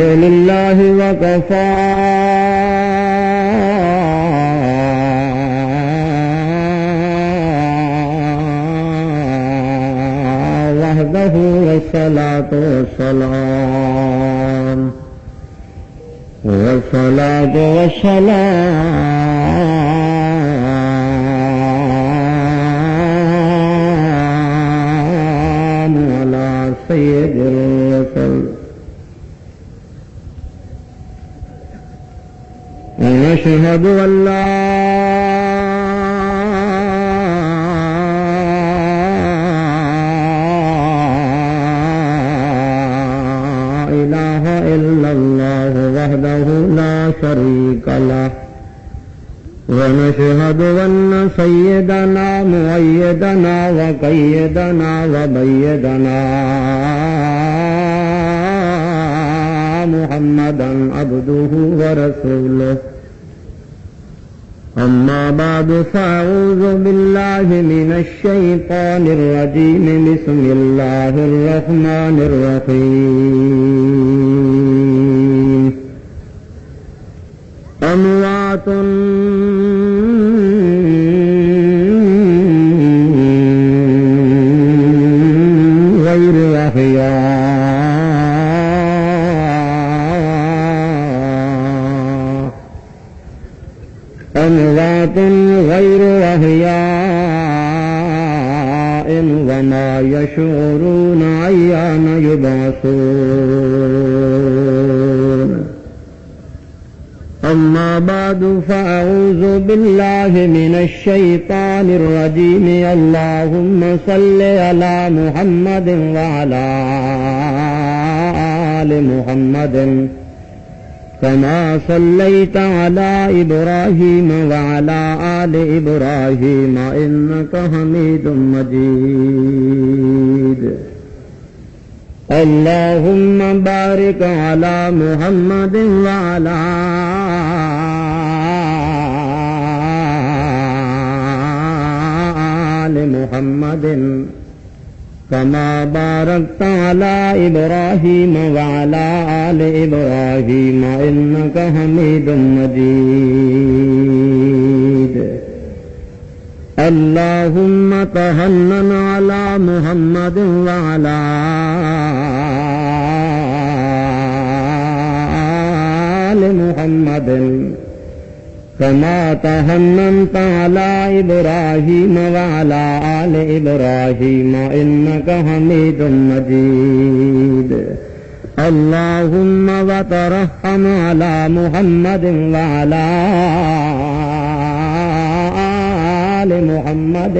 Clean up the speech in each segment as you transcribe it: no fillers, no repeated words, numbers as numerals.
لله وكفى وحده والصلاة والسلام على سيد الرسل ونشهد أن لا إله إلا الله وحده لا شريك له ونشهد أن سيدنا مؤيدنا وقيدنا وبيدنا محمدا عبده ورسوله أما بعد فأعوذ بالله من الشيطان الرجيم بسم الله الرحمن الرحيم أموات غير أحياء أموات غير أحياء وما يشعرون أيان يبعثون أما بعد فأعوذ بالله من الشيطان الرجيم اللهم صل على محمد وعلى آل محمد كما صليت على إبراهيم وعلى آل إبراهيم إنك حميد مجيد اللهم بارك على محمد وعلى آل محمد كما باركت على إبراهيم وعلى آل إبراهيم إنك حميد مجيد اللهم تحنن على محمد وعلى آل محمد كما تحننت على إبراهيم وعلى آل إبراهيم إنك حميد مجيد اللهم وترحم على محمد وعلى آل محمد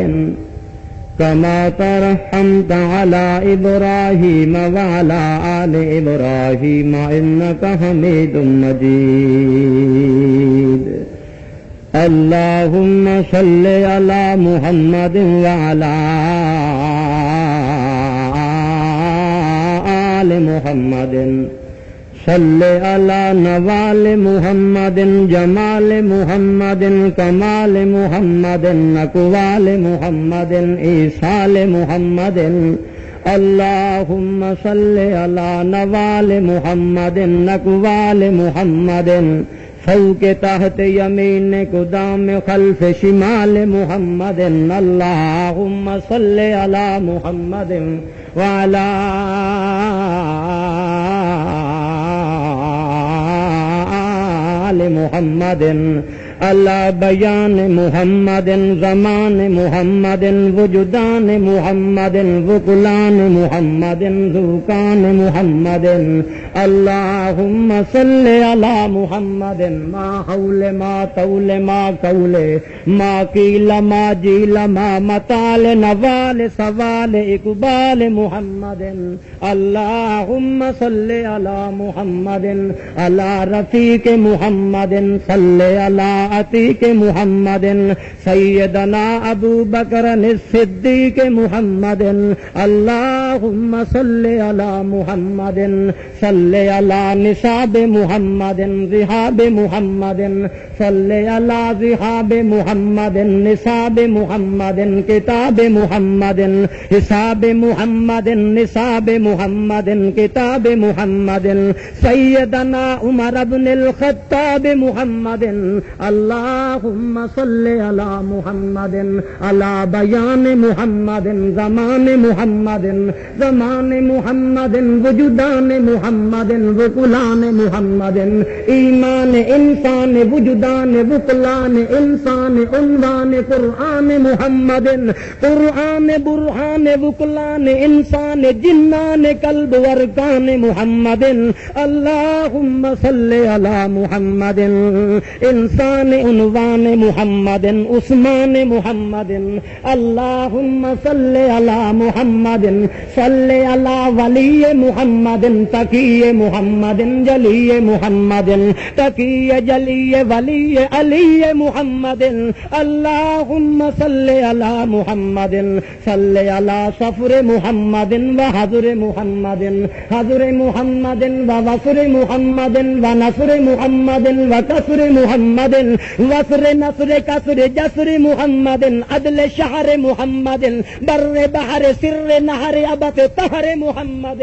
كما ترحمت على إبراهيم وعلى آل إبراهيم إنك حميد مجيد اللهم صل على محمد وعلى آل محمد صل على نوال محمد جمال محمد كمال محمد نقوال محمد إيصال محمد اللهم صل على نوال محمد نقوال محمد فوق تحت يمين قدام خلف شمال محمد اللهم صل على محمد وعلى آل محمد على بيان محمد زمان محمد وجدان محمد وقلان محمد ذوقان محمد اللهم صل على محمد ما حول ما طول ما قول ما قيل ما جيل ما مطال نوال سوال اقبال محمد اللهم صل على محمد على رفيق محمد صل على عتیق محمد سیدنا ابو بکر الصدیق محمد اللہ اللهم صل على محمد صل على نصاب محمد ذهاب محمد صل على ذهاب محمد نصاب محمد كتاب محمد حساب محمد نصاب محمد كتاب محمد سيدنا عمر بن الخطاب محمد اللهم صل على محمد على بيان محمد زمان محمد زمان محمد وجدان محمد وقلان محمد ایمان انسان وجدان وقلان انسان عنوان قرآن محمد قرآن برہان وقلان انسان جنان قلب ورکان محمد اللهم صل على محمد انسان عنوان محمد عثمان محمد اللهم صل على محمد صل على ولی محمد تقی محمد جلی محمد تقی جلی ولی علی محمد اللهم صل على محمد صل على صفر محمد وحضر محمد حضر محمد ووفر محمد ونصر محمد وكسر محمد وصر نصر كسر جسر محمد عدل شهر محمد بر بحر سر نهر ابت طهر محمد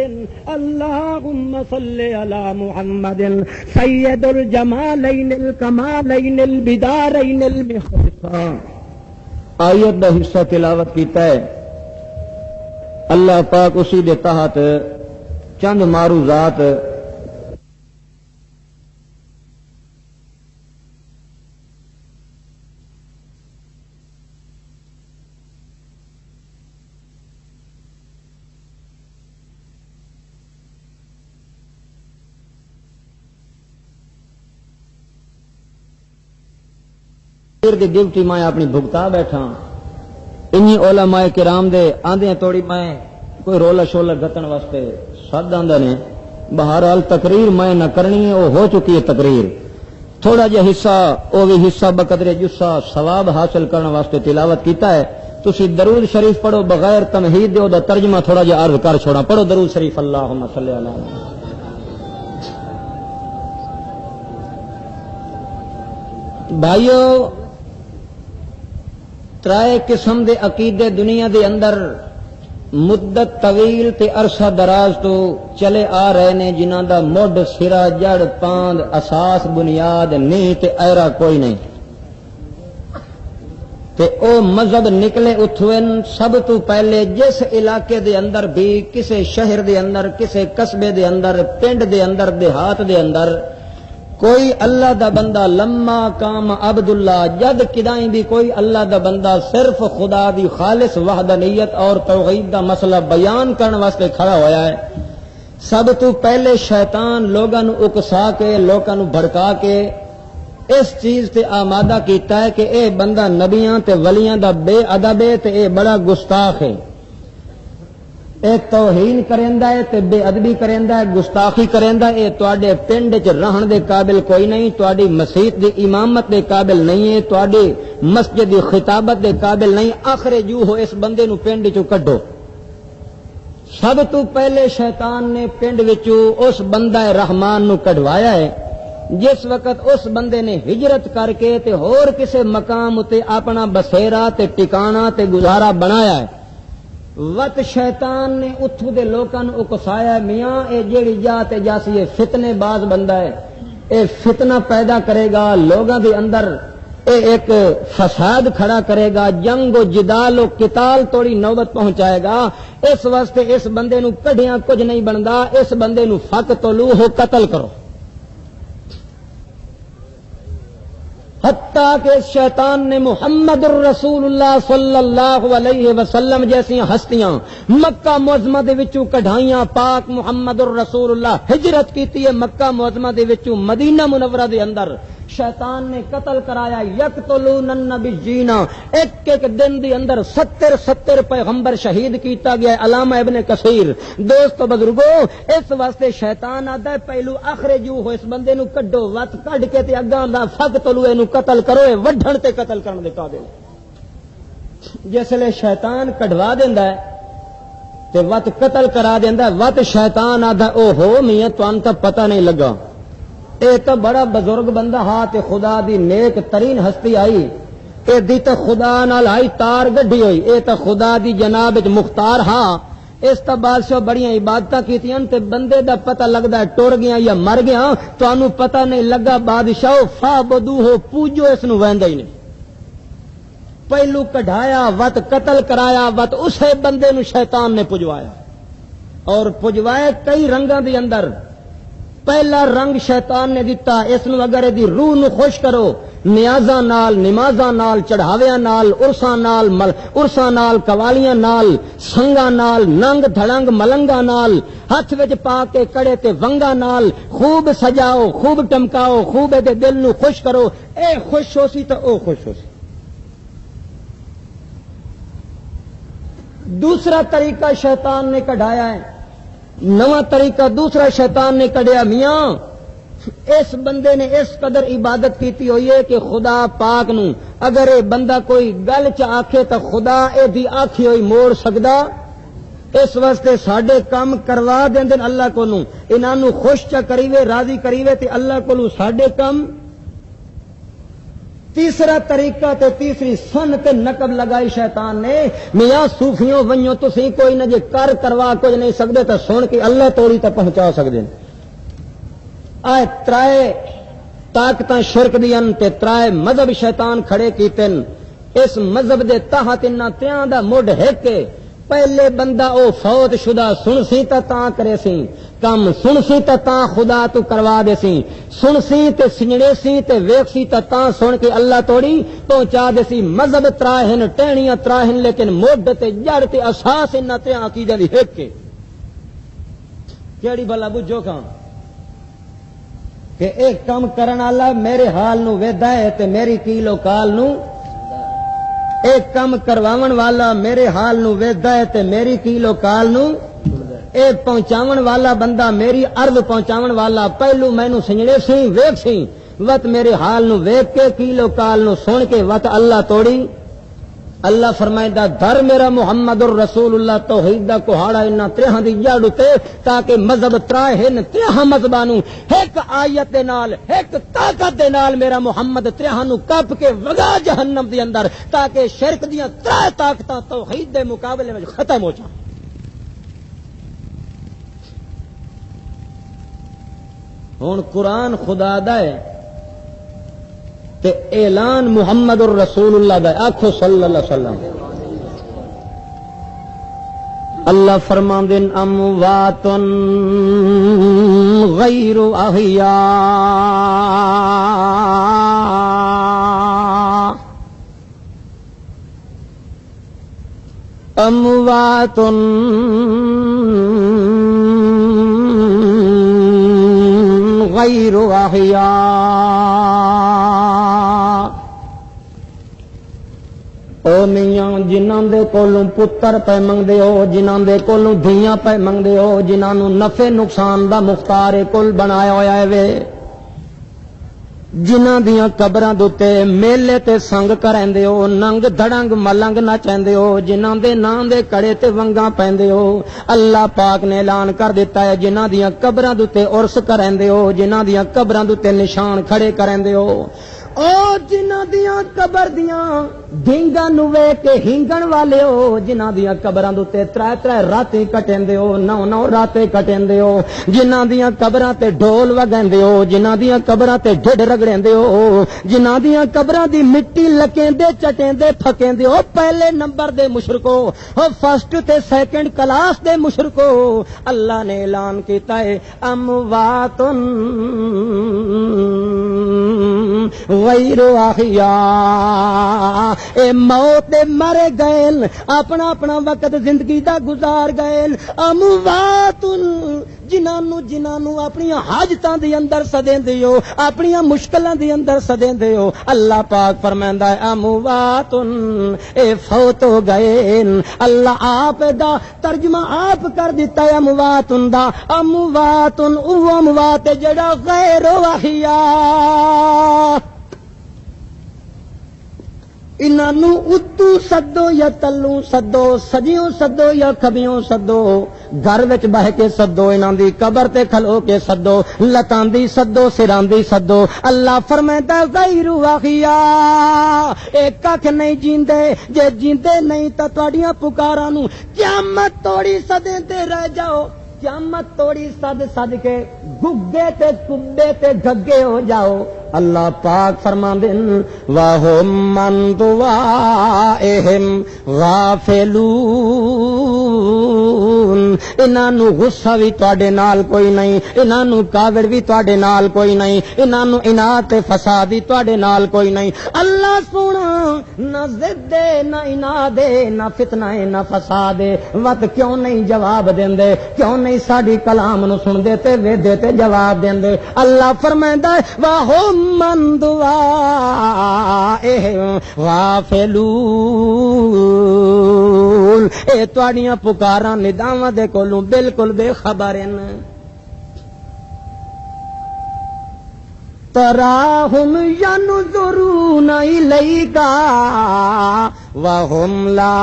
اللهم صل على محمد سید الجمالین الکمالین البدارین المخلصان. آیت دا حصہ تلاوت کیتا ہے. اللہ پاک اسی دے تحت چند معروضات دی ڈیوٹی میں اپنی بھگتا بیٹھا. انہی علماء کرام دے آندے توڑی میں کوئی رولا شولا گتن واسطے سد آندے نے. بہرحال تقریر میں نہ کرنی ہے، وہ ہو چکی ہے تقریر. تھوڑا جا حصہ وہ بھی حصہ بقدر جسا ثواب حاصل کرنے واسطے تلاوت کیتا ہے. تسی درود شریف پڑھو بغیر تمہید دے، دا ترجمہ تھوڑا جا عرض کر چھوڑا. پڑھو درود شریف اللہم صلی اللہ علیہ وسلم. بھائیو، ترائے قسم دے عقیدے دنیا دے اندر مدت طویل تے عرصہ دراز تو چلے آ رہے نے، جنہاں دا مڈ سرا جڑ پاند اساس بنیاد نہیں تے ایرا کوئی نہیں. تے او مذہب نکلے اتھوین سب تو پہلے جس علاقے دے اندر بھی کسے شہر دے اندر کسے قصبے دے اندر پنڈ دے اندر دیہات دے اندر کوئی اللہ دا بندہ لما کام عبداللہ جد کدائیں بھی کوئی اللہ دا بندہ صرف خدا دی خالص وحدانیت اور توحید دا مسئلہ بیان کرنے واسطے کھڑا ہویا ہے، سب تو پہلے شیطان لوگاں نو اکسا کے لوگاں نو بھڑکا کے اس چیز تے آمادہ کیتا ہے کہ اے بندہ نبیاں تے ولیاں دا بے ادب ہے تے اے بڑا گستاخ ہے، اے توہین کریندا ہے تے بے ادبی کریندا ہے، گستاخی کریندا ہے. اے تواڈے پنڈ وچ رہن دے قابل کوئی نہیں، تواڈی مسجد دی امامت دے قابل نہیں ہے، تواڈی مسجد دی خطابت دے قابل نہیں. آخر جو ہو اس بندے نو پنڈ چوں کڈو. سب تو پہلے شیطان نے پنڈ وچوں اس بندہ رحمان نو کڈوایا ہے. جس وقت اس بندے نے ہجرت کر کے تے ہور کسے مقام تے اپنا بسیرا تے ٹکانا تے گزارا بنایا ہے، وت شیطان نے اتھو دے لوکاں نو اکسایا میاں اے جیڑی جا تے جاسی اے فتنے باز بندہ ہے، اے فتنہ پیدا کرے گا لوگاں دے اندر، اے ایک فساد کھڑا کرے گا، جنگ و جدال و قتال توڑی نوبت پہنچائے گا. اس واسطے اس بندے نو کڈھیاں کچھ نہیں بندا، اس بندے نو فقتلوہ قتل کرو. حتیٰ کہ شیطان نے محمد الرسول اللہ صلی اللہ علیہ وسلم جیسی ہستیاں مکہ معظمہ دے وچوں کڈھائیاں. پاک محمد الرسول اللہ ہجرت کیتی ہے مکہ معظمہ دے وچوں مدینہ منورہ دے اندر. شیطان نے قتل کرایا یقتلون النبیین، ایک ایک دن دی اندر 70 پیغمبر شہید کیتا گیا. علامہ ابن کثیر. دوستو بزرگو، اس واسطے شیطان آدا ہے پہلو آخر جو ہو اس بندے نو کڈو، وت کڈ کے تے اگاں دا فقتلو اینو قتل کرو، اے وڈھن تے قتل کرن دے قابل. جس لے شیطان کڈوا دیندا ہے تے وت قتل کرا دیندا وت شیطان آدا او ہو میاں تانوں تے پتہ نہیں لگا اے تو بڑا بزرگ بندہ ہاں تے خدا دی نیک ترین ہستی آئی اے دی تے خدا نال آئی تار گڈی ہوئی اے تے خدا دی جناب وچ مختار ہاں اس تا بادشاہ بڑیاں عبادتاں کیتیاں تے بندے دا پتہ لگدا ہے ٹر گیا یا مر گیا تانوں پتہ نہیں لگا بادشاہ فعبدوہ پوجو اس نو ویندا ہی نہیں پہلو کڈھایا وت قتل کرایا وت اسے بندے نو شیطان نے پجوایا اور پجوائے کئی رنگاں دے اندر پہلا رنگ شیطان نے دیتا اس نو اگر دی روح نو خوش کرو نیازاں نال نمازاں نال چڑھاویاں نال عرساں نال قوالیاں نال سنگاں نال ننگ دھڑنگ ملنگاں نال ہاتھ وچ پا کے کڑے تے ونگاں نال خوب سجاؤ خوب ٹمکاؤ خوب دے دل نو خوش کرو اے خوش ہو سی تے او خوش ہو سی دوسرا طریقہ شیطان نے کڈھایا ہے نواں طریقہ دوسرا شیطان نے کڈیا میاں اس بندے نے اس قدر عبادت کیتی ہوئی ہے کہ خدا پاک نو اگر اے بندہ کوئی گل چ آکھے تو خدا اے دی آکھی ہوئی موڑ سکدا اس واسطے ساڈے کام کروا دیندے اللہ کولوں انہاں نو خوش چا کریوے راضی کریوے تے اللہ کولوں ساڈے کام تیسرا طریقہ تے تیسری سن تے نقب لگائی شیطان نے میاں صوفیوں ونجو تسی کوئی نہ جے کر کروا کچھ نہیں سکدے تے سن کے اللہ توڑی تے پہنچا سکدے آئے ترائے طاقتاں شرک دیاں تے ترائے مذہب شیطان کھڑے کیتن اس مذہب دے تحت انہاں تیاں دا مڈ ہک پہلے بندہ او فوت شدہ سن سی تاں کرے سی کم سن سی تاں خدا تو کروا دے سی سن سی تے سنجڑے سی تے ویکھ سی تاں سن کے اللہ توڑی پہنچا دے سی مذہب تراہن ٹہنیاں تراہن لیکن مڈ تے جڑ تے اساس انہاں تے عقیدہ دی ہک کے کیڑی بلا بجو کہاں کہ ایک کام کرن والا میرے حال نو ویدا ہے تے میری کیلو کال نو ایک کام کرواون والا میرے حال نو ویدا ہے تے میری کیلو کال نو اے پہنچاون والا بندہ میری عرض پہنچاون والا پہلو مینوں سنجڑے سی ویکھ سی وت میرے حال نو ویکھ کے کیلو کال نو سن کے وت اللہ توڑی اللہ فرمائدا در میرا محمد الرسول اللہ توحید دا کوہاڑا انہاں تریہاں دی جڑ تے تاکہ مذہب تراہن تریہاں مذہباں نو ایک آیت دے نال ایک طاقت دے نال میرا محمد تریہاں نو کپ کے وگا جہنم دے اندر تاکہ شرک دیاں ترے طاقتاں توحید دے مقابلے وچ ختم ہو جان ہن قرآن خدا دا ہے تے اعلان محمد الرسول اللہ دا آکھو صلی اللہ علیہ وسلم اللہ فرماندے اموات غیر احیاء اموات غیر احیاء او میاں جنہاں دے کولوں پتر پہ منگدے ہو جنہاں دے کولوں دھیاں پہ منگدے ہو جنہاں نو نفع نقصان دا مختار کل بنایا ہویا ہے وے جنہاں دیاں قبراں دے میلے تے سنگ کریندے ہو ننگ دھڑنگ ملنگ نچیندے ہو جنہاں دے نام دے کڑے تے ونگاں پیندے ہو اللہ پاک نے اعلان کر دیتا ہے جنہاں دیاں قبراں دے عرس کریندے ہو جنہاں دیاں قبراں دے نشان کھڑے کریندے ہو او جنہاں دیاں قبر دیاں ڈھنگاں نو ویکھ کے ہنگن والے ہو جنہاں دیاں قبراں تے ترے ترے راتیں کٹیندے ہو نو نو راتیں کٹیندے ہو جنہاں دیاں قبراں تے ڈھول وگاندے ہو جنہاں دیاں قبراں تے ڈھڈ رگڑیندے ہو جنہاں دیاں قبراں دی مٹی لکیندے چٹیندے پھکیندے ہو پہلے نمبر دے مشرکو او فرسٹ تے سیکنڈ کلاس دے مشرکو اللہ نے اعلان کیتا ہے اموات غیر احیاء اے موت دے مرے گئے اپنا اپنا وقت زندگی دا گزار گئے اموات جنہاں اپنی حاجتاں دے اندر سدیندے ہو اپنی مشکلاں دے اندر سدیندے ہو اللہ پاک فرماندا ہے اموات اے فوت ہو گئے اللہ آپ دا ترجمہ آپ کر دیتا ہے اموات دا اموات او اموات جڑا غیر احیاء انہوں اتو سدو یا تلوں سدو، سجیوں سدو یا کھبیوں سدو، گھر وچ بہ کے سدو، انہاں دی قبر تے کھلو کے سدو، لتاں دی سدو، سراں دی سدو۔ اللہ فرمائدا غیر واقعیا اے ککھ نہیں جیندے، جے جیندے نہیں تے تہاڈیاں پکاراں نوں قیامت توڑی سدے تے رہ جاؤ، قیامت توڑی سد سد کے گگے تے کبے تے گگے ہو جاؤ۔ اللہ پاک فرماندے وَهُمْ مَنْ دُعَائِهِمْ غَافِلُونَ، انہاں نوں غصہ بھی تواڈے نال کوئی نہیں، انہاں نوں کاوڑ بھی تواڈے نال کوئی نہیں، انہاں نوں اناد تے فساد بھی تواڈے نال کوئی نہیں۔ اللہ سونا نہ ضد نہ اناد نہ فتنہ نہ فساد، وقت کیوں نہیں جواب دیندے، کیوں نہیں ساڈی کلام نوں سن دے تے ویدے تے جواب دیندے۔ اللہ فرمائندا ہے وَهُمْ مَنْ دُعَائِهِمْ غَافِلُونَ، اے تواڈیاں پکاراں نداواں دے کولوں بالکل بے خبر ہیں۔ تراہم ینظرون الیک وہم لا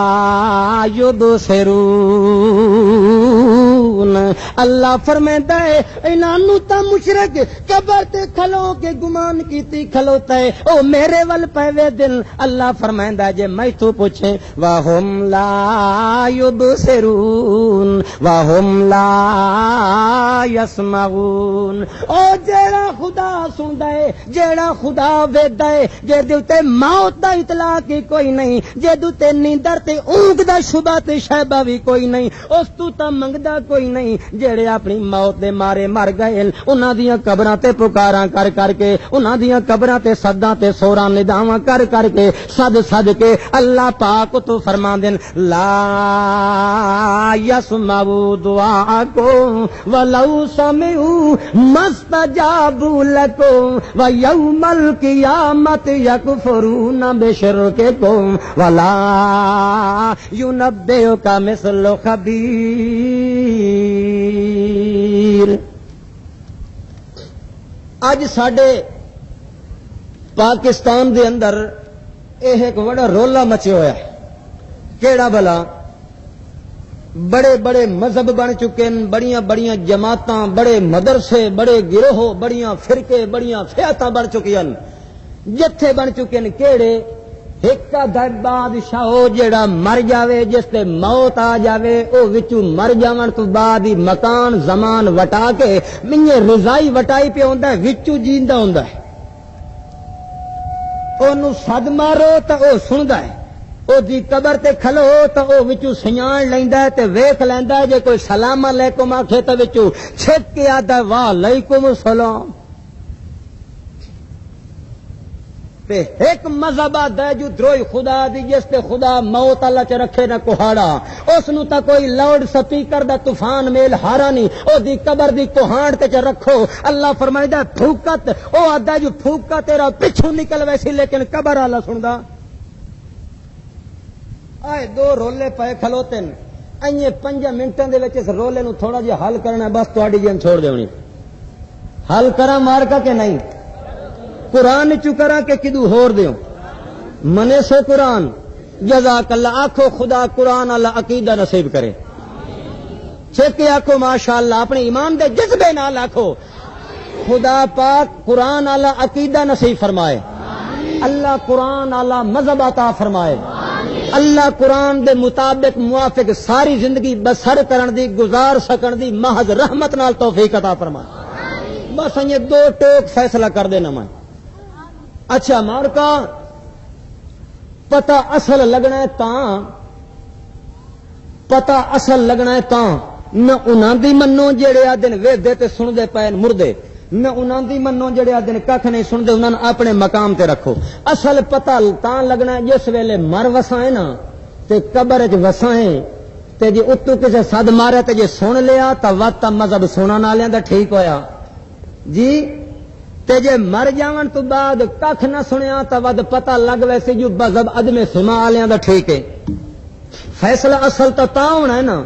یبصرون، اللہ فرمائندا ہے انہاں نوں تا مشرک قبر تے کھلو کے گمان کیتی کھلوتا ہے او میرے ول پے دل۔ اللہ فرمائندا ہے جے میں تو پوچھے وہم لا یبصرون وہم لا یسمعون، او جیڑا خدا سندا ہے، جیڑا خدا ویدا ہے، جے دے تے موت دا اطلاع کی کوئی نہیں، جے دے تے نیندر تے اونگ دا شبہ تے شائبہ بھی کوئی نہیں، اس تو تا منگدا کوئی نہیں۔ جیڑے اپنی موت دے مارے مر گئے انہاں دیاں قبراں تے پکاراں کر کر کے، انہاں دیاں قبراں تے صداں تے سوراں نداواں کر کر کے صد صد کے اللہ پاک تو فرماندے لا یسمعوا دعاءکم ولو سمعوا مستجابوا لکم ویوم القیامت یکفرون بشرککم ولا ینبئک مثل خبیر۔ اج ساڈے پاکستان دے اندر ایک بڑا رولا مچیا ہوا ہے، کیڑا بلا بڑے بڑے مذہب بن چکے ہیں، بڑیاں بڑیاں جماعتاں، بڑے مدرسے، بڑے گروہ، بڑیاں فرقے، بڑیاں فئتاں بن چکی ہیں، جتھے بن چکے ہیں کیڑے ایک بادشاہ جیڑا مر جاوے، جس تے موت آ جاوے، او وچوں مر جاون تو بعد ہی مکان زمان وٹا کے منہ رضائی وٹائی پہ ہوندا ہے، وچوں جیندا ہوندا ہے، اونوں صد مارو تے او سندا ہے، او دی قبر تے کھلو تے او وچوں سیان لیندا ہے تے ویکھ لیندا ہے، جے کوئی سلام علیکم آکھے تے وچوں چھک کے آدا وعلیکم السلام۔ تے ایک مذہب آدھا جو دروئی خدا دی، جس تے خدا موت اللہ چ رکھے نہ کوہاڑا، اس نو تا کوئی لاؤڈ سپیکر دا طوفان میل ہارا نہیں، او دی قبر دی کوہاڑ تے چ رکھو۔ اللہ فرمائدا پھوکت او آدھا جو پھوکا تیرا پچھو نکل ویسی، لیکن قبر اللہ سندا۔ آئے دو رولے پے کھلوتے ہیں، اینے 5 منٹاں دے وچ اس رولے نو تھوڑا جہا حل کرنا ہے، بس تہاڈی جان چھوڑ دیونی۔ حل کراں مار کا کہ نہیں؟ قرآن چکرا کہ کدو ہور دیو منے سے قرآن جزاک اللہ آکھو خدا قرآن اللہ عقیدہ نصیب کرے، چھکے آکھو ماشاءاللہ اپنے ایمان دے جذبے نال آکھو خدا پاک قرآن اللہ عقیدہ نصیب فرمائے، اللہ قرآن اللہ مذہب عطا فرمائے، اللہ قرآن دے مطابق موافق ساری زندگی بسر کرن دی گزار سکن دی محض رحمت نال توفیق عطا فرمائے۔ بس یہ 2 ٹوک فیصلہ کر دینا میں۔ اچھا مارکا پتہ اصل لگنا ہے تاں، پتہ اصل لگنا ہے تاں، نہ انہاں دی منو جڑے آدن ویدے تے سن دے پے مردے، نہ انہاں دی منو جڑے آدن ککھ نہیں سن دے، انہاں اپنے مقام تے رکھو۔ اصل پتہ تاں لگنا ہے جس ویلے مر وسائیں نا تے قبر وچ وسائیں تے جے اتو کسے صد مارے تے جے سن لیا تا وقت مذہب سنن والیاں دا ٹھیک ہویا جی، تے جے مر جاون تو بعد ککھ نہ سنیا تا ود پتہ لگ ویسے جو مذہب عدم سما والیاں دا ٹھیک ہے۔ فیصلہ اصل تا ہونا ہے نا،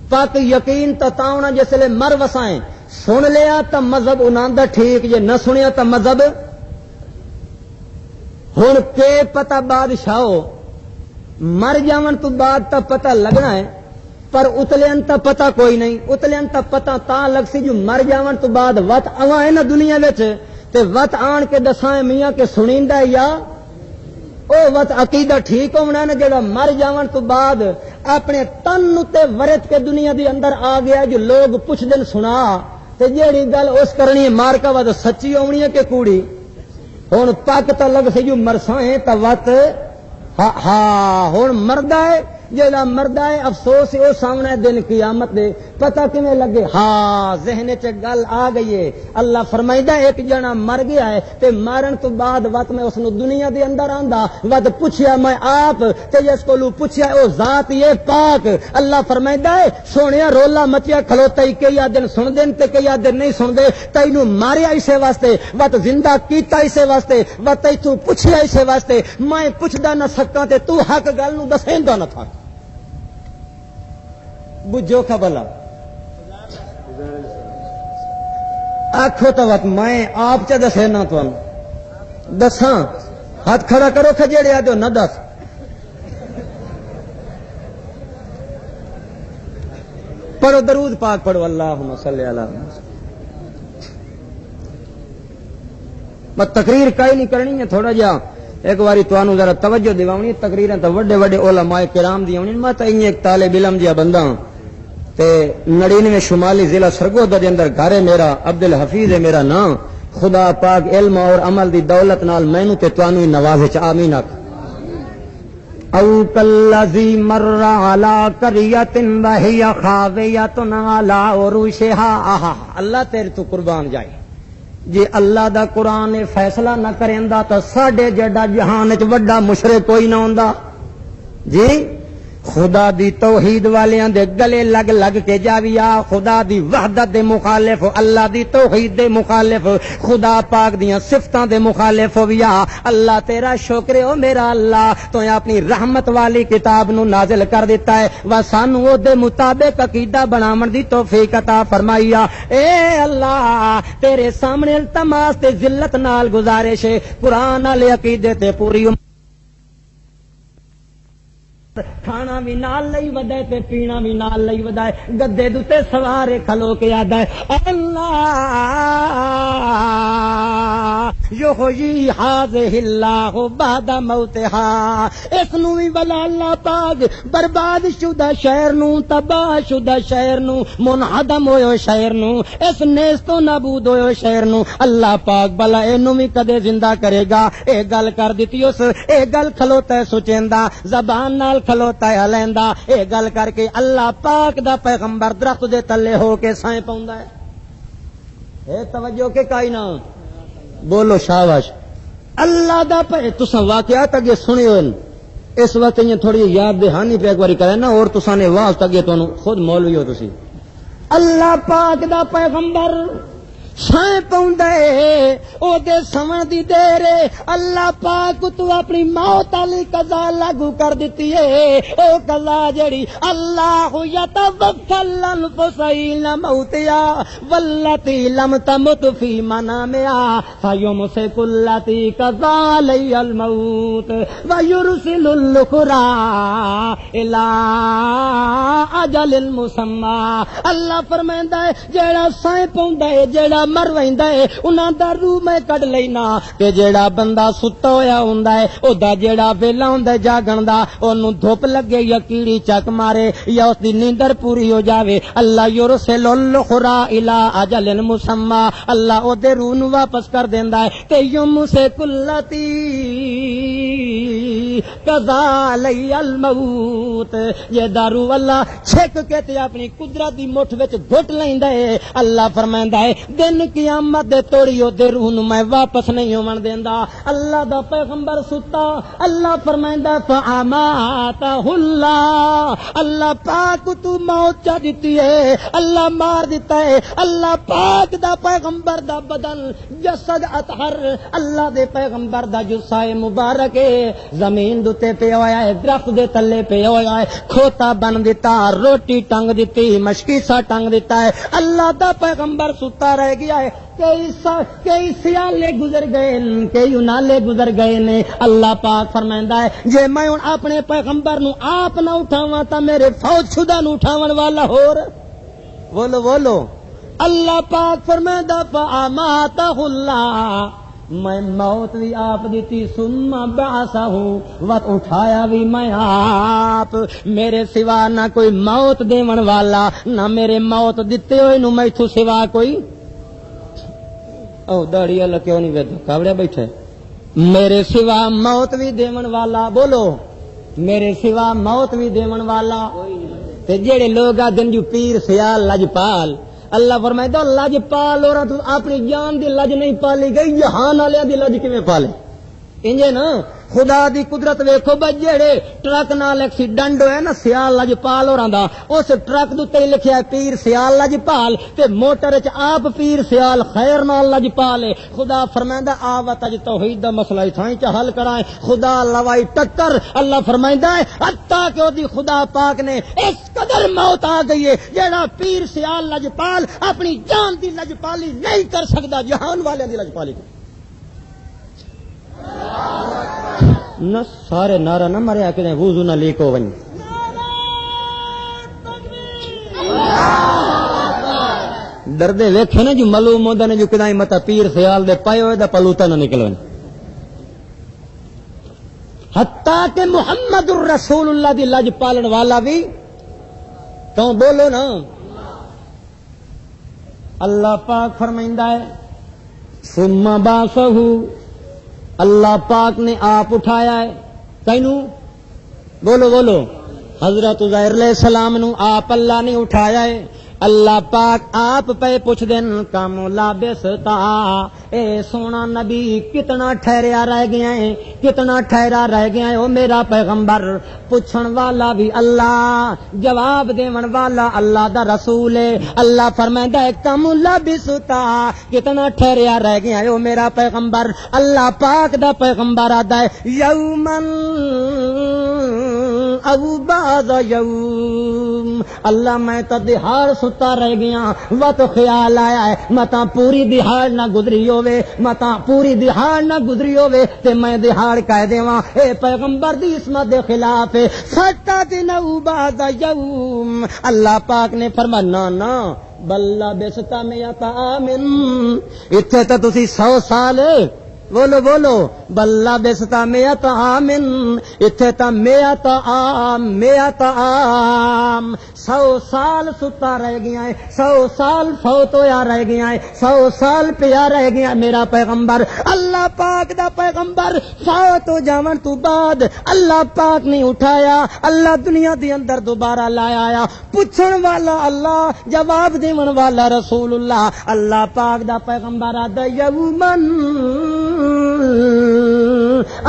پاک یقین تا ہونا جس لے مر وسائیں، سن لیا تا مذہب انہاں دا ٹھیک، جے نہ سنیا تا مذہب ہن کے پتہ بادشاہ مر جاون تو بعد تا پتہ لگنا ہے، پر اتلین تا پتہ کوئی نہیں. اتلین تا پتہ تا لگ سی جو مر جاون تو بعد وت آواں ہے نا دنیا وچ تے وت آن کے دسائیں میاں کے سنیندا ہے یا او وت عقیدہ ٹھیک ہونا ہے نا جڑا مر جاون تو بعد اپنے تن تے ورت کے دنیا دی اندر آ گیا جو لوگ پوچھ دن سنا تے جیڑی گل اس کرنی ہے مارکا ود سچی ہونی ہے کہ کوڑی. ہن پک تا لگ سی جو مرساں ہے تا وت ہاں ہن مردا ہے جیڑا مردا ہے افسوس ہے او سامنے دن قیامت دے پتہ کیویں لگے. ہاں ذہن چ گل آ گئی ہے. اللہ فرمائیدا ایک جنا مر گیا ہے تے مارن تو بعد وقت میں اس نو دنیا دے اندر آندا ود پوچھیا میں آپ تے جس کولو پوچھیا او ذات یہ پاک. اللہ فرمائیدا ہے سونیا رولا مچیا کھلوتا ہی کئی دن سن دین تے کئی دن نہیں سن دے. تینو ماریا اسے واسطے وت زندہ کیتا اسے واسطے وت تو پوچھیا اسے واسطے میں پوچھدا نہ سکاں تے تو حق گل نو دسیندا نہ تھا. بجو کا بلا آخو تو وقت میں آپ چ دسے نہ تم دساں ہاتھ کھڑا کرو کھجڑے آ نہ دس. پڑھو درود پاک پڑھو اللہم صلی علی محمد. میں تقریر کئی نہیں کرنی ہے تھوڑا جا ایک باری تانوں ذرا توجہ دیوانی. تقریراں تو وڈے وڈے علماء کرام دی ہونی. میں تو ایک طالب علم جا بندہ تے 99 شمالی ضلع سرگودا دے اندر گھر ہے میرا. عبد الحفیظ ہے میرا نام. خدا پاک علم اور عمل دی دولت نال مینوں تے تانوں نوازے چ آمین. او کلذی مر علی قریۃ وہی خاویۃ علی عروشہا. اللہ تیرے تو قربان جائے جی اللہ دا قرآن فیصلہ نہ کریندا تو ساڈے جڑا جہان وچ وڈا مشرک کوئی نہ ہوندا. جی خدا دی توحید والیاں دے گلے لگ لگ کے جاویا. خدا دی وحدت دے مخالف اللہ دی توحید دے مخالف خدا پاک دیاں صفتاں دے مخالف ہویا. اللہ تیرا شکر ہے او میرا اللہ تو اپنی رحمت والی کتاب نو نازل کر دیتا ہے و سانو او دے مطابق عقیدہ بناون دی توفیق عطا فرمایا. اے اللہ تیرے سامنے التماس تے ذلت نال گزارش ہے قرآن والے عقیدے تے پوری کھانا بھی نال لئی ودائے تے پینا بھی نال لئی ودائے. گدے دوتے سوارے کھلو کے آدھا ہے اللہ یحیی ھذہ اللہ بعد موتہا. اس نو بھی بلا اللہ پاک برباد شدہ شہر نو تباہ شدہ شہر نو منہدم ہوئے شہر نو اس نیستو نابود ہوئے شہر نو اللہ پاک بلا اینو بھی کدے زندہ کرے گا. اے گل کر دیتی اس اے گل کھلوتا ہے سوچیندا زبان نال کھلوتا ہے لیندا. اے گل کر کے اللہ پاک دا پیغمبر درخت دے تلے ہو کے سائیں پاوندا ہے. اے توجہ کے کائیں نہ بولو شاباش. اللہ دا پہ تساں واقعات اگے سنے ہوئے اس وقت یہ تھوڑی یاد دہانی پہ ایک باری کرے نا اور تساں نے واز اگے تو خود مولوی ہو تسی. اللہ پاک دا پیغمبر سائیں پاوندا ہے او دے سمن دی دیر اللہ پاک تو اپنی موت علی قضا لاگو کر دیتی ہے. او قضا جڑی اللہ یتوفى الانفس حین موتہا واللتی لم تمت فی منامہا فیمسک التی قضا علیہا الموت ویرسل الاخری الی اجل مسمی. اللہ فرمائندا ہے جیڑا سائیں پاوندا ہے جیڑا مر ویندا ہے انہاں دا روح میں کڈ لینا کہ جیڑا بندہ ستا ہویا ہوندا ہے او دا جیڑا ویلا ہوندا ہے جاگن دا اونوں دھوپ لگے یا کیڑی چک مارے یا اس دی نیندر پوری ہو جاوے اللہ یرسل الاخری الی اجل مسمی. اللہ او دے روح نو واپس کر دیندا ہے تے یمسک التی قضا علیہا الموت. یہ دارو اللہ چھک کے تے اپنی قدرت دی مٹھ وچ گھٹ لیندا ہے. اللہ فرماندا ہے دن قیامت دے توڑیو دے روح نو میں واپس نہیں ہون دیندا. اللہ دا پیغمبر ستا اللہ فرماندا فاماتہ اللہ اللہ پاک تو موت چا دتی ہے اللہ مار دیتا ہے. اللہ پاک دا پیغمبر دا بدن جسد اطہر اللہ دے پیغمبر دا جسہ مبارک زمین دتے پہ ہویا ہے درخت دے تلے پہ ہویا ہے کھوتا بن دیتا روٹی ٹنگ دیتی مشکی سا ٹنگ دیتا ہے. اللہ دا پیغمبر ستا رہ گیا ہے کئی سیالے گزر گئے کئی انالے گزر گئے نے. اللہ پاک فرمائندا ہے جے میں ہن اپنے پیغمبر نو آپ نہ اٹھاواں تا میرے فوت شدہ نو اٹھاون والا ہور. بولو اللہ پاک فرمائندا فاماتہ اللہ میں موت بھی آپ دیتی ثم بعثہ وقت اٹھایا بھی میں آپ. میرے سوا نہ کوئی موت دیون والا نہ میرے موت دتے ہوئے نو میتھوں سوا کوئی. او داڑھی والا کیوں نہیں ویدو کاوڑیا بیٹھے. میرے سوا موت بھی دیون والا. بولو میرے سوا موت بھی دیون والا. تے جڑے لوگ آدن جو پیر سیال لجپال اللہ فرمائے لج پال اور اپنی جان دی لج نہیں پالی گئی جہان والے دی لج کیویں پالے. انجے نا خدا دی قدرت ویکھو بجڑے ٹرک نال ایکسیڈنٹ ہوئے نا سیال لجپال ہوراں دا اس ٹرک دے تے لکھیا ہے پیر سیال لجپال تے موٹر وچ آپ پیر سیال خیر نال لجپال ہے. خدا فرمائندا آوت اج توحید دا مسئلہ تھائیں چ حل کرائیں. خدا لوائی ٹکر اللہ فرمائندا ہے حتا کہ اودی خدا پاک نے اس قدر موت آ گئی ہے جیڑا پیر سیال لجپال اپنی جان دی لجپالی نہیں کر سکدا جہان والے دی لجپالی. نہ سارے نعرہ نہ مریا کہ وضو نہ لیک ہو ون. ڈردے ویکھے نا جو معلوم ہوندا نے جو کدائی متا پیر خیال دے پائے ہوئے دا پلوتا نہ نکل ون. حتیٰ کہ محمد الرسول اللہ دی لج پالن والا بھی تو بولو نا. اللہ پاک فرمائندا ہے ثم بعثہ اللہ پاک نے آپ اٹھایا ہے. کینو بولو حضرت عزیر علیہ السلام نو آپ اللہ نے اٹھایا ہے. اللہ پاک آپ پہ پوچھ دین کم لابستا اے سونا نبی کتنا ٹھہریا رہ گیا ہے کتنا ٹھہرا رہ گیا ہے. او میرا پیغمبر پوچھن والا بھی اللہ جواب دیون والا اللہ دا رسول ہے. اللہ فرمائندا ہے کم لابستا کتنا ٹھہریا رہ گیا ہے او میرا پیغمبر. اللہ پاک دا پیغمبر آدا ہے یومن او بعد یوم اللہ میں تا دہاڑ ستا رہ گیا وقت خیال آیا ہے متا پوری دہاڑ نہ گزری ہوے متا پوری دہاڑ نہ گزری ہوے تے میں دہاڑ کہہ دیواں اے پیغمبر دی عصمت دے خلاف ہے ستا دن او بعد یوم. اللہ پاک نے فرمایا نا بلّا بستا میں آمن اتھے تے تسی 100 سال بولو بلّا بستا میت آمن اتھے تا میت عام 100 سال ستا رہ گیا ہے 100 سال فوت ہویا رہ گیا ہے 100 سال پیا رہ گیا میرا پیغمبر. اللہ پاک دا پیغمبر فوت ہو جاون تو بعد اللہ پاک نے اٹھایا اللہ دنیا دے اندر دوبارہ لایا آیا. پوچھن والا اللہ جواب دیون والا رسول اللہ. اللہ پاک دا پیغمبر آدا یومن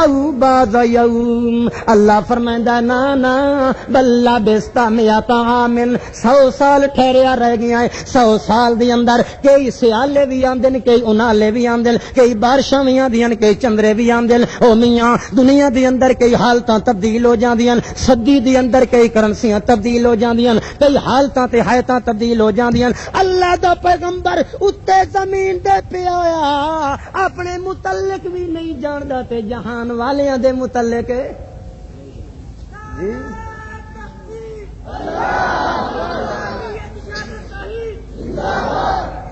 او بعد یوم اللہ فرمائندا نا بلّا بستا میات عامن 100 سال ٹھہریا رہ گیا ہے. 100 سال دی اندر کئی سیالے بھی آندے نے کئی انالے بھی آندے کئی بارشاں بھی آندیاں کئی چندرے بھی آندے. او میاں دنیا دی اندر کئی حالتاں تبدیل ہو جاندیاں صدی دی اندر کئی کرنسیاں تبدیل ہو جاندیاں کئی حالتاں تے حیاتاں تبدیل ہو جاندیاں. اللہ دا پیغمبر اتے زمین تے پیا ہویا اپنے متعلق بھی نہیں جاندا تے جہان والیاں دے متعلق جی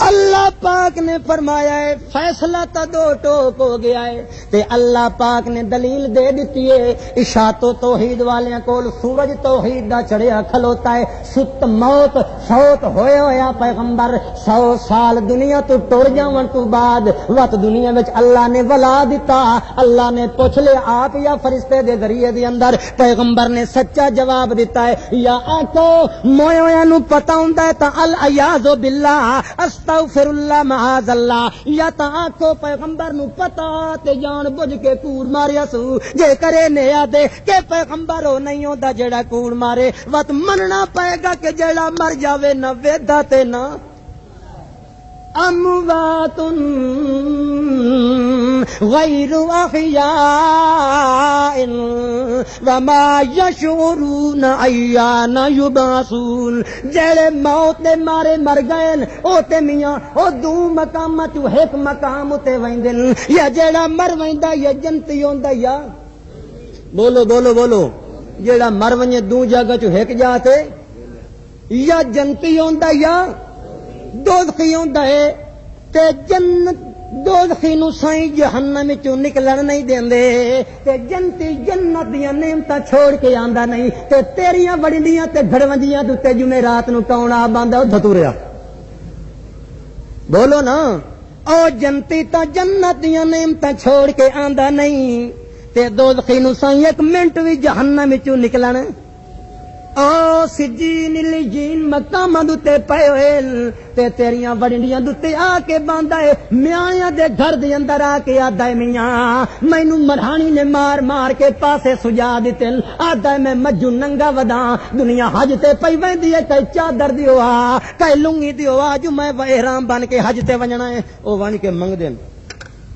اللہ پاک نے فرمایا ہے فیصلہ تا دو ٹوک ہو گیا ہے تے اللہ پاک نے دلیل دے دیتی ہے. اشاعت و توحید والیاں کول سورج توحید دا چڑھیا کھلوتا ہے ست موت فوت ہوئے ہویا پیغمبر 100 سال دنیا تو ٹر جاون تو بعد وقت دنیا وچ اللہ نے ولا دتا. اللہ نے پوچھ لے آپ یا فرشتے دے ذریعے دے اندر پیغمبر نے سچا جواب دیتا ہے یا آکو مویا نو پتہ ہوندا ہے تا الیاذ باللہ استغفر اللہ معاذ اللہ یا تا آکو پیغمبر نو پتہ تے جان بوجھ کے کوڑ ماریا سو جے کرے نیا دے کہ پیغمبر ہو نہیں ہوندا جیڑا کوڑ مارے وقت مننا پائے گا کہ جیڑا مر جاوے نہ ویدا تے نہ اموات غیر احیاء وما یشعرون ایان یبعثون جڑے موت دے مارے مر گئے او تے میاں او دو مقام تو ایک مقام تے ویندن یا جڑا مر ویندا یا جنتی ہوندا یا بولو بولو بولو جڑا مر ونجے دو جگہ چ ایک جاتے یا جنتی ہوندا یا دوزخی ہوندا ہے تے جنت دوزخی نو سائیں جہنم وچوں نکلن نہیں دیندے تے جنتی جنت دیاں نعمتاں چھوڑ کے آندا نہیں تے تیریاں وڑیاں تے گھڑونجیاں دے جمعرات نو کون آ باندا او دھتوریا بولو نا او جنتی تا جنت دیاں نعمتاں چھوڑ کے آندا نہیں تے دوزخی نو سائیں ایک منٹ وی جہنم وچوں نکلن او سجین لجین مقاماں دے پئے ہوئے تے تیریاں وڈیاں دے آ کے باندا اے میاں دے گھر دے اندر آ کے آدا اے میاں مینوں مرہانی نے مار مار کے پاسے سجا دتے آدا اے میں مجھو ننگا ودا دنیا حج تے پئی ویندی اے تے چادر دیو آ تے لنگی دیو آ جو میں احرام بن کے حج تے ونجنا اے او ون کے منگ دین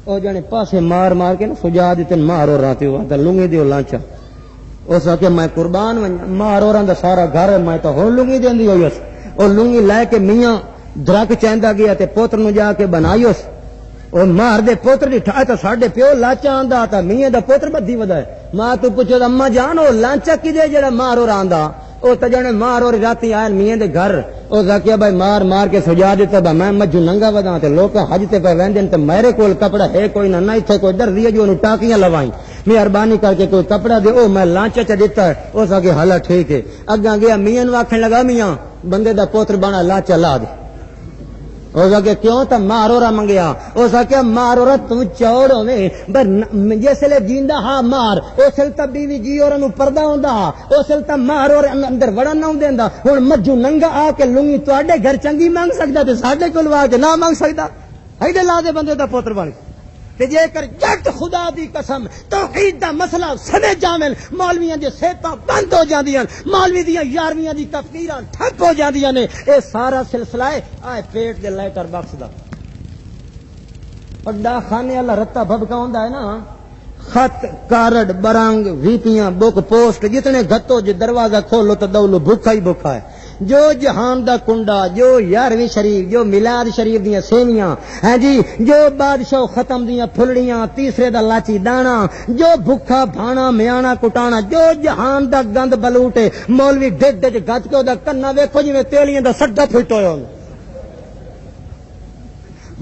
او جانے پاسے مار مار کے سجا دتے مارو راتے ہوا تے لنگی دیو لانچا اس آ میں قربان مارو دا سارا گھر میں تو ہوں لنگی دیندی ہوئی اس او لنگی لے کے میاں درک چیندا گیا تے پوتر نو جا کے بنائی اس او مار دے پوتر دی ٹھا تے ساڈے پیو لاچا آندا تا میاں دا پوتر بدی ودا ہے ماں تو پوچھو اما جان او لانچا کدے جڑا مارو راندا او تے جنے مارو راتی آئے میاں دے گھر او زکیا بھائی مار مار کے سجا دیتا با میں مجھو ننگا ودا تے لوک حج تے پہ ویندن تے میرے کول کپڑا ہے کوئی نہ ایتھے کوئی درزی جو نو ٹاکیاں لوائیں مہربانی کر کے کوئی کپڑا دے او میں لانچا چ دیتا ہے او سکے حالا ٹھیک ہے اگاں گیا میاں نو آکھن لگا میاں بندے دا پوتر بنا لانچا لا دے او سکے کیوں تا مارورا منگیا او سکے مارورا تو چوڑ ہوے جسے جیندا ہاں مار اسل تا بیوی جی اور نو پردہ ہوندا اسل تا مارور اندر وڑن نہ دیندا ہن مجھو ننگا آ کے لنگی تواڈے گھر چنگی مانگ سکدا تے ساڈے کول وا کے نہ مانگ سکدا ایڈے لا دے بندے دا پوتر بن تے جے کر جٹ خدا دی قسم توحید دا مسئلہ سمجھ جاویں مولویاں دی صحتاں بند ہو جاندیاں مولوی دیاں یارویاں دی تفسیراں ٹھپ ہو جاندیاں نے اے سارا سلسلہ ہے آئے پیٹ دے لیٹر باکس دا اڈا خانے والا رتا بھبکا ہوندا ہے نا خط کارڈ برنگ ویپیاں بک پوسٹ جتنے گھتو جو دروازہ کھولو تو دولو بھوکا ہی بھوکا ہے جو جہان دا کنڈا جو یارویں شریف جو میلاد شریف دیاں سینیاں ہیں جی جو بادشاہ ختم دیاں پھلڑیاں تیسرے دا لاچی دانا جو بھکھا بھانا میانا کٹانا جو جہان دا گند بلوٹے مولوی ڈڈ ڈڈ گج کے دا کنا ویکھو جی میں تیلیاں دا سڈا پھٹو ہویا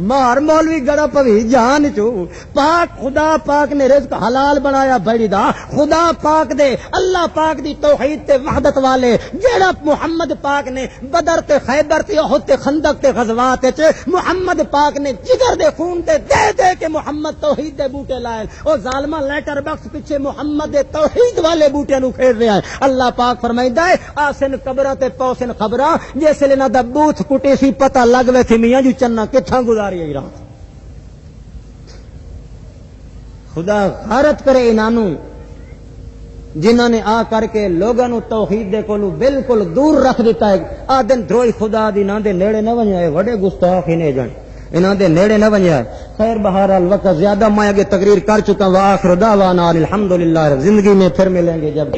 مار مولوی گڑا پوی جان چو پاک خدا پاک نے رزق حلال بنایا بڑی دا خدا پاک دے اللہ پاک دی توحید تے وحدت والے جیڑا محمد پاک نے بدر تے خیبر تے احد تے خندق تے غزوات تے محمد پاک نے جگر دے خون تے دے دے کے محمد توحید دے بوٹے لائے او ظالمہ لیٹر باکس پیچھے محمد دے توحید والے بوٹے نو کھیل رہے ہیں اللہ پاک فرمائیدا ہے آسن قبراں تے پوسن خبراں جس لینا دا بوتھ کٹی سی پتہ لگوے تھی میاں جو چنا کتھاں گزار رات خدا غارت کرے انہوں جنہوں نے آ کر کے لوگوں توحید دے کولو بالکل دور رکھ دیتا ہے آ دن دروئی خدا دی نہ دے نیڑے نہ ونجائے وڈے گستاخ ہی نہیں جان انہاں دے نیڑے نہ ونجائے خیر بہرحال وقت زیادہ میں آگے تقریر کر چکا ہوں وآخر دعوانا الحمدللہ زندگی میں پھر ملیں گے جب